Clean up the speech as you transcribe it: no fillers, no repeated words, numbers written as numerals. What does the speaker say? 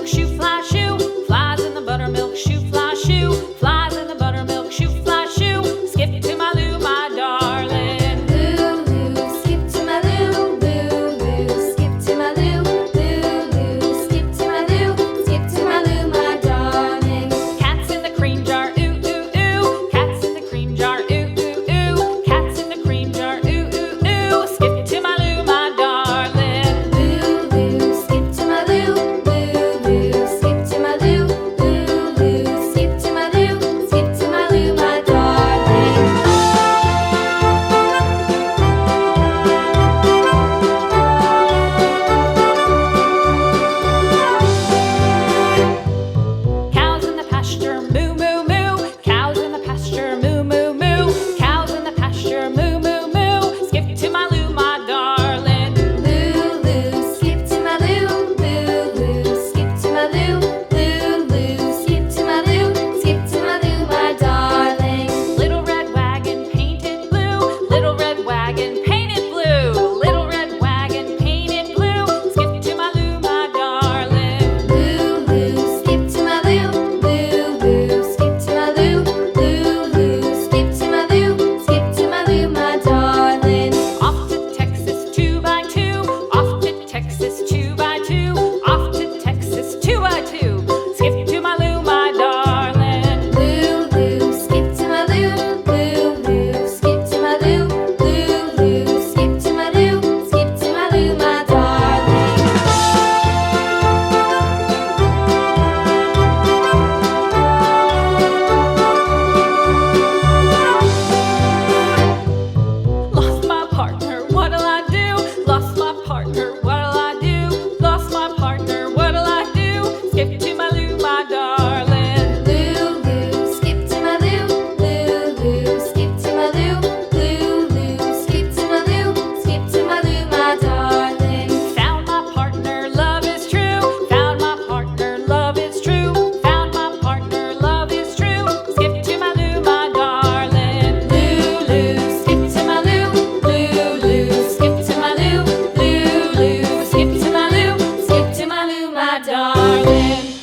buttermilk shoe, fly shoe. Flies in the buttermilk shoe, fly shoe. Flies in the buttermilk shoe, fly shoe. Skip to my Lou, my darling. Lou, skip to my Lou, Lou, skip to my Lou, Lou, skip to my Lou, skip to my Lou, my darling. Cats in the cream jar, ooh, ooh, ooh. Cats in the cream jar, ooh, ooh, ooh. Cats in the cream jar, ooh, ooh, ooh. Skip to my Lou, my darling. Lou, skip to my Lou, Lou, skip to my Lou, Lou, skip to my Lou, skip to my Lou, my darling. Cows in the pasture, moo, moo, moo. Cows in the pasture, moo, moo, moo. Cows in the pasture, moo, moo, moo. Skip to my Lou, my darling. Lou, skip to my Lou, Lou, skip to my Lou, Lou, skip to my Lou, skip to my Lou, my darling. Little red wagon painted blue. Little red wagon painted blue. Little red wagon painted blue. Skip to my Lou, my darling. Lou, skip to my Lou, Lou, skip to my Lou, Lou, skip to my Lou, skip to my Lou, my darling. Off to Texas 2x2. Off to Texas 2x2. Off to Texas 2x2. Skip to my Lou, my darling. Lou, skip to my Lou, Lou, skip to my Lou, Lou, skip to my Lou, skip to my Lou, my darling. Lost my partner, what'll I do? Lost my partner, what'll I do? Lost my partner, what'll I do? Skip to my Lou, my darling. Lou, skip to my Lou, Lou, skip to my Lou, Lou, skip to my Lou, skip to my Lou, my darling. Found my partner, love is true. Found my partner, love is true. Found my partner, love is true. Skip to my Lou, my darling. Lou, skip to my Lou, Lou, skip to my Lou, Lou, skip to my Lou, skip to my Lou, my darling.